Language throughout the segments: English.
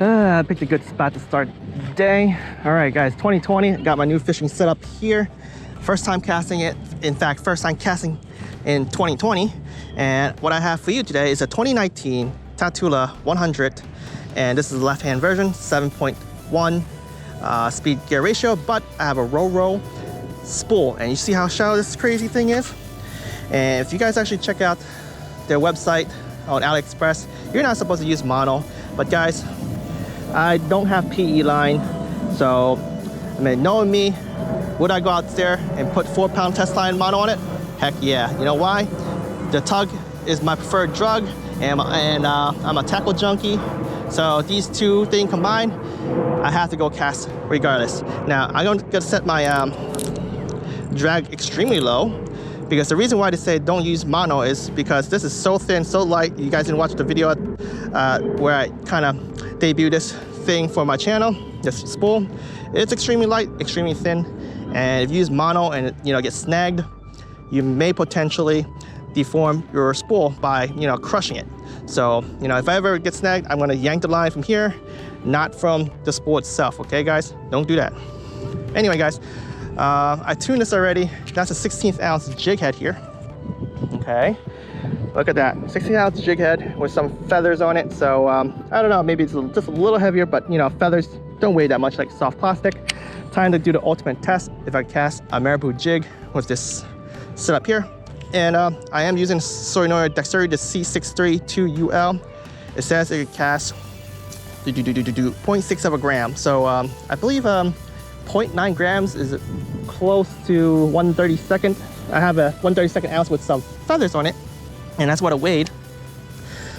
I picked a good spot to start the day. All right, guys, 2020. Got my new fishing setup here. First time casting it. In fact, first time casting in 2020. And what I have for you today is a 2019 Tatula 100. And this is the left-hand version, 7.1 speed gear ratio. But I have a Roro Spool. And you see how shallow this crazy thing is? And if you guys actually check out their website on AliExpress, you're not supposed to use mono. But guys, I don't have PE line, so I mean, knowing me, would I go out there and put 4-pound test line mono on it? Heck yeah. You know why? The tug is my preferred drug, and I'm a tackle junkie. So these two things combined, I have to go cast regardless. Now I'm going to set my drag extremely low, because the reason why they say don't use mono is because this is so thin, so light. You guys didn't watch the video where I kind of debut this thing for my channel, this spool. It's extremely light, extremely thin, and if you use mono and it gets snagged, you may potentially deform your spool by crushing it. So if I ever get snagged, I'm going to yank the line from here, not from the spool itself. Okay guys, don't do that. Anyway guys, I tuned this already. That's a 16th ounce jig head here. Okay, look at that, 16th ounce jig head with some feathers on it. So I don't know, maybe it's just a little heavier, but feathers don't weigh that much like soft plastic. Time to do the ultimate test if I cast a marabou jig with this setup here. And I am using Sonoya Dexterity, the C632UL. It says it can cast 0.6 of a gram. So I believe 0.9 grams is close to 1/32. I have a 1/32 ounce with some feathers on it, and that's what it weighed.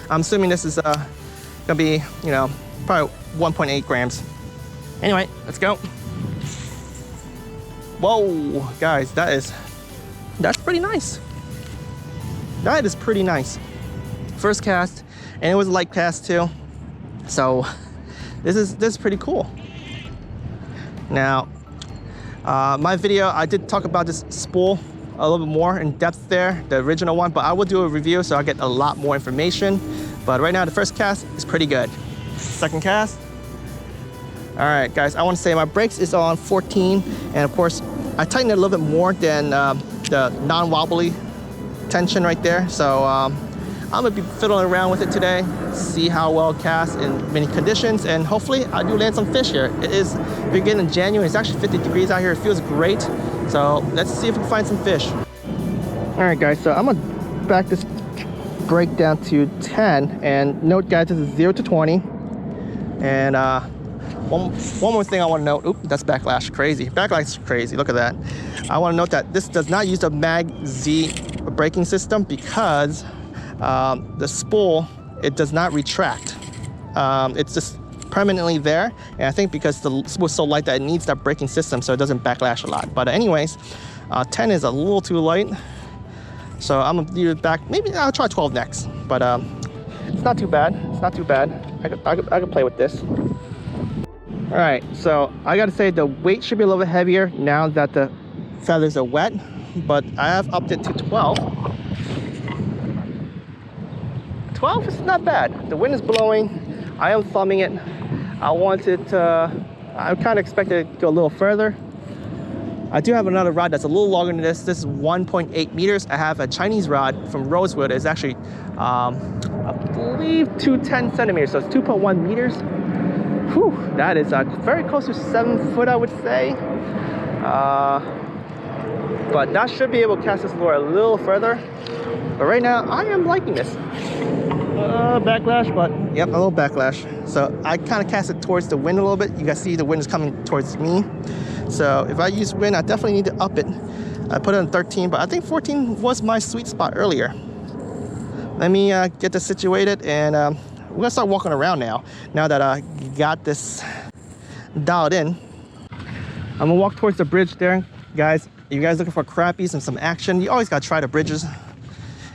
I'm assuming this is gonna be probably 1.8 grams. Anyway, let's go. Whoa guys, that's pretty nice. That is pretty nice. First cast, and it was a light cast too, so this is pretty cool. Now, my video, I did talk about this spool a little bit more in depth there, the original one, but I will do a review so I get a lot more information. But right now, the first cast is pretty good. Second cast. All right, guys, I want to say my brakes is on 14, and of course, I tightened it a little bit more than the non-wobbly tension right there. So I'm gonna be fiddling around with it today, see how well it casts in many conditions, and hopefully I do land some fish here. It is beginning in January. It's actually 50 degrees out here. It feels great. So let's see if we can find some fish. All right, guys, so I'm gonna back this brake down to 10, and note, guys, this is 0 to 20. And one more thing I want to note. Oop, that's backlash, crazy. Backlash is crazy. Look at that. I want to note that this does not use the Mag Z braking system because the spool, it does not retract. It's just permanently there, and I think because the spool is so light that it needs that braking system so it doesn't backlash a lot. But anyways, 10 is a little too light, so I'm gonna do it back. Maybe I'll try 12 next, but it's not too bad. It's not too bad. I could play with this. All right, so I gotta say the weight should be a little bit heavier now that the feathers are wet, but I have upped it to 12. 12 is not bad. The wind is blowing. I am thumbing it. I kind of expected it to go a little further. I do have another rod that's a little longer than this. This is 1.8 meters. I have a Chinese rod from Rosewood. It's actually, I believe, 210 centimeters, so it's 2.1 meters. Whew, that is very close to 7 foot, I would say. But that should be able to cast this lure a little further. But right now, I am liking this. Backlash, but yep, a little backlash. So I kind of cast it towards the wind a little bit. You guys see the wind is coming towards me. So if I use wind, I definitely need to up it. I put it on 13, but I think 14 was my sweet spot earlier. Let me get this situated, and we're gonna start walking around now that I got this dialed in. I'm gonna walk towards the bridge there, guys. If you guys looking for crappies and some action, you always gotta try the bridges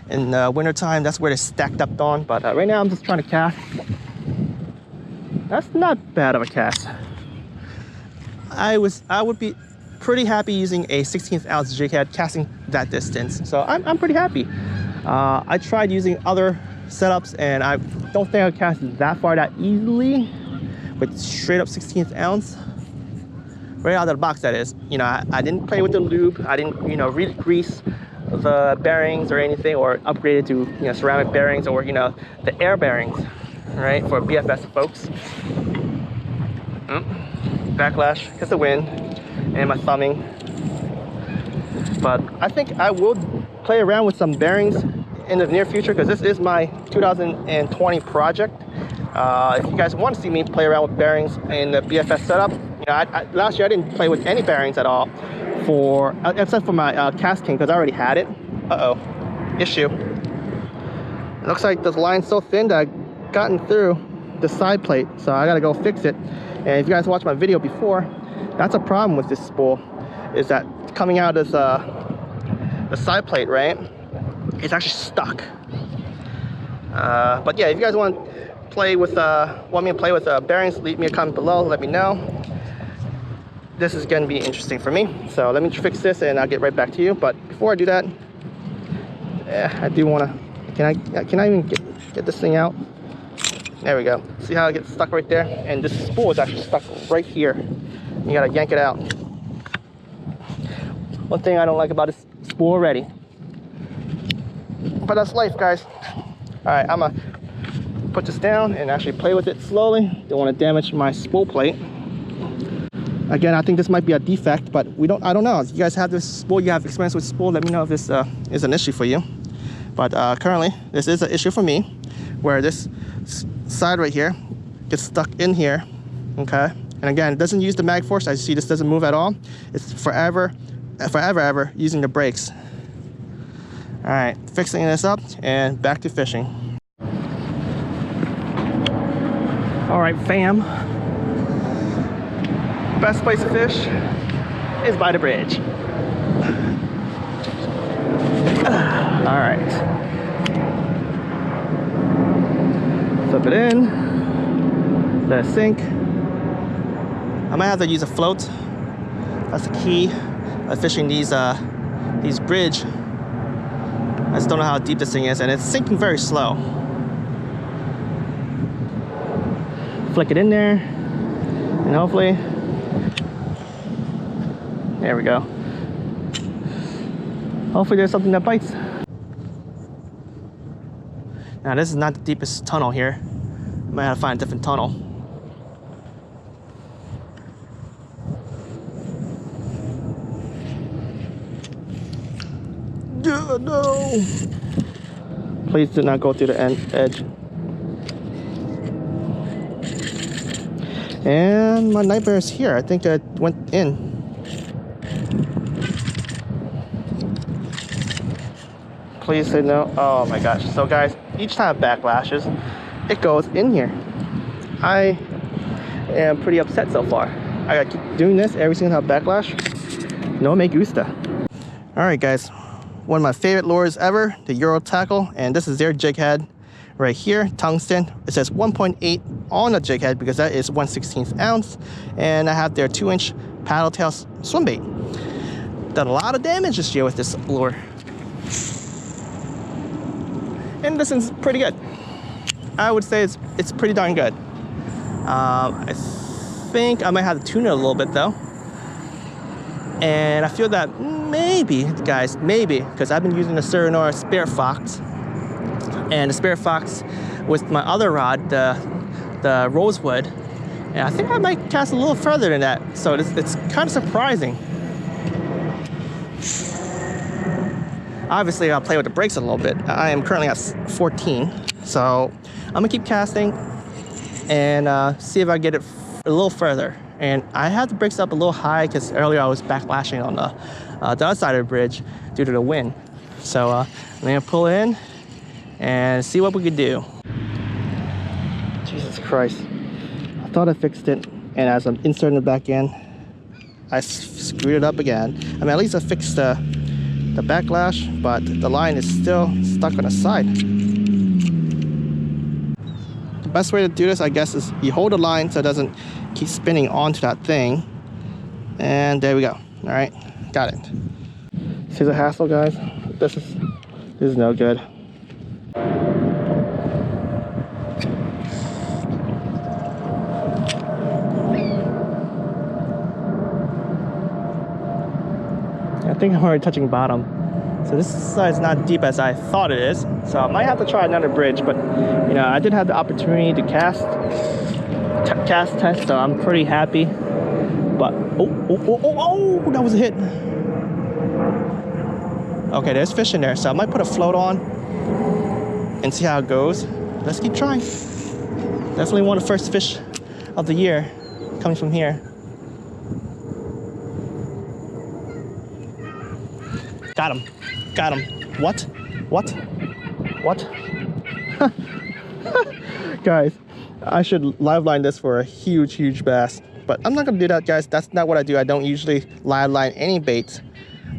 in winter time. That's where they're stacked up on. But right now I'm just trying to cast. That's not bad of a cast. I would be pretty happy using a 16th ounce jig head casting that distance. So I'm pretty happy. I tried using other setups and I don't think I cast that far that easily. with straight up 16th ounce. Right out of the box, that is. You know, I didn't play with the lube. I didn't, you know, re-grease the bearings or anything, or upgrade it to, you know, ceramic bearings, or, you know, the air bearings, right, for BFS folks. Backlash because the wind and my thumbing. But I think I will play around with some bearings in the near future, because this is my 2020 project. If you guys want to see me play around with bearings in the BFS setup, you know, last year I didn't play with any bearings at all, except for my casting, because I already had it. Issue. It looks like this line's so thin that I've gotten through the side plate, so I gotta go fix it. And if you guys watched my video before, that's a problem with this spool, is that coming out of the side plate, right, it's actually stuck. But yeah, if you guys want me to play with bearings, leave me a comment below, let me know. This is going to be interesting for me, so let me fix this and I'll get right back to you. But before I do that, I do want to, can I even get this thing out? There we go. See how it gets stuck right there? And this spool is actually stuck right here. You gotta yank it out. One thing I don't like about this spool already, but that's life, guys. All right, I'm gonna put this down and actually play with it slowly. Don't want to damage my spool plate. Again, I think this might be a defect, but I don't know. If you guys have this spool, you have experience with spool, let me know if this is an issue for you. But currently, this is an issue for me, where this side right here gets stuck in here, okay? And again, it doesn't use the mag force. As you see, this doesn't move at all. It's forever using the brakes. All right, fixing this up and back to fishing. All right, fam. Best place to fish is by the bridge. All right. Flip it in. Let it sink. I might have to use a float. That's the key of fishing these bridge. I just don't know how deep this thing is, and it's sinking very slow. Flick it in there, and hopefully, there we go. Hopefully there's something that bites. Now this is not the deepest tunnel here. I might have to find a different tunnel. No! Please do not go through the edge. And my nightmare is here. I think it went in. Please say no. Oh my gosh. So guys, each time it backlashes, it goes in here. I am pretty upset so far. I gotta keep doing this every single time backlash. No me gusta. Alright guys, one of my favorite lures ever, the Roro tackle, and this is their jig head right here, tungsten. It says 1.8 on the jig head because that is 1/16 ounce, and I have their 2-inch paddle tail swim bait. Done a lot of damage this year with this lure, and this is pretty good. I would say it's pretty darn good. I think I might have to tune it a little bit though, and I feel that maybe, guys, maybe, because I've been using the Surinor Spirit Fox, and the Spirit Fox with my other rod, the Rosewood, and I think I might cast a little further than that, so it's kind of surprising. Obviously I'll play with the brakes a little bit. I am currently at 14, so I'm gonna keep casting and see if I get it a little further. And I had the brakes up a little high because earlier I was backlashing on the other side of the bridge due to the wind. So I'm gonna pull in and see what we could do. Jesus Christ. I thought I fixed it, and as I'm inserting it back in, I screwed it up again. I mean, at least I fixed the backlash, but the line is still stuck on the side. The best way to do this, I guess, is you hold the line so it doesn't keep spinning onto that thing. And there we go. All right, got it. See the hassle, guys? This is no good. think I'm already touching bottom. So this side's not deep as I thought it is. So I might have to try another bridge, but you know, I did have the opportunity to cast test, so I'm pretty happy. But oh, that was a hit. Okay, there's fish in there, so I might put a float on and see how it goes. Let's keep trying. Definitely one of the first fish of the year coming from here. Got him. Got him. What? Guys, I should live line this for a huge bass, but I'm not gonna do that, guys. That's not what I do. I don't usually live line any baits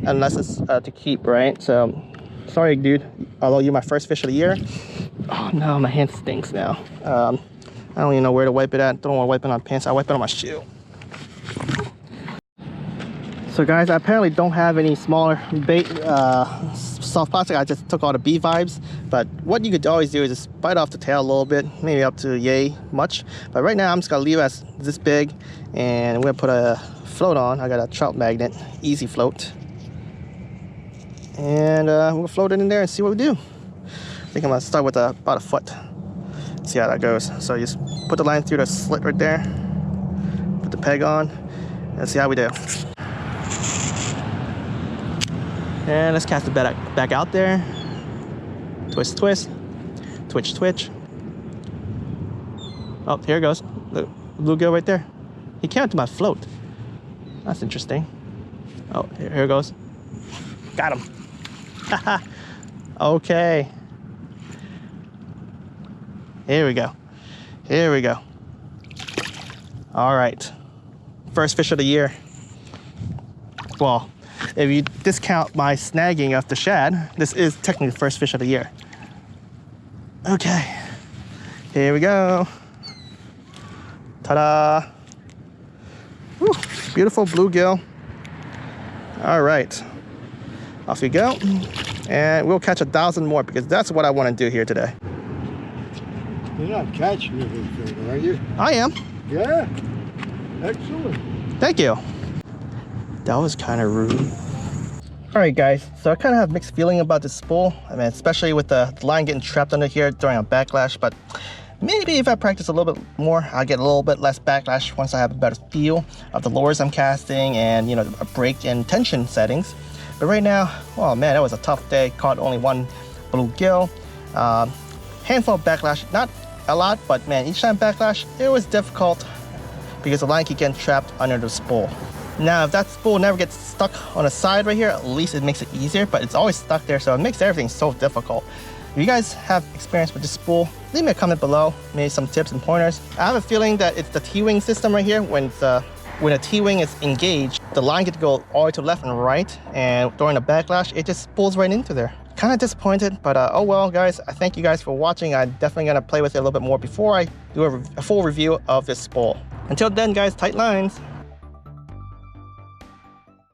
unless it's to keep, right? So sorry, dude, although you're my first fish of the year. Oh no, my hand stinks now. I don't even know where to wipe it at. Don't want to wipe it on pants. I wipe it on my shoe. So guys, I apparently don't have any smaller bait, soft plastic. I just took all the bee vibes. But what you could always do is just bite off the tail a little bit, maybe up to yay much. But right now I'm just gonna leave it as this big, and I'm gonna put a float on. I got a trout magnet, easy float, and we'll float it in there and see what we do. I think I'm gonna start with about a foot. See how that goes. So you just put the line through the slit right there, put the peg on, and see how we do. And let's cast it back out there. Twist, twist, twitch, twitch. Oh, here it goes. The bluegill right there. He came to my float. That's interesting. Oh, here it goes. Got him. Okay. Here we go. Here we go. All right. First fish of the year. Well, if you discount my snagging of the shad, this is technically the first fish of the year. Okay. Here we go. Ta-da. Woo, beautiful bluegill. All right. Off you go. And we'll catch 1,000 more because that's what I want to do here today. You're not catching anything, are you? I am. Yeah. Excellent. Thank you. That was kind of rude. All right, guys. So I kind of have mixed feeling about this spool. I mean, especially with the line getting trapped under here during a backlash. But maybe if I practice a little bit more, I'll get a little bit less backlash once I have a better feel of the lures I'm casting and, you know, a break in tension settings. But right now, oh man, that was a tough day. Caught only one bluegill. Handful of backlash, not a lot, but man, each time backlash, it was difficult because the line keep getting trapped under the spool. Now, if that spool never gets stuck on the side right here, at least it makes it easier, but it's always stuck there, so it makes everything so difficult. If you guys have experience with this spool, leave me a comment below, maybe some tips and pointers. I have a feeling that it's the T-wing system right here. When a T-wing is engaged, the line gets to go all the way to the left and right, and during the backlash, it just pulls right into there. Kind of disappointed, but oh well, guys. I thank you guys for watching. I'm definitely gonna play with it a little bit more before I do a full review of this spool. Until then, guys, tight lines.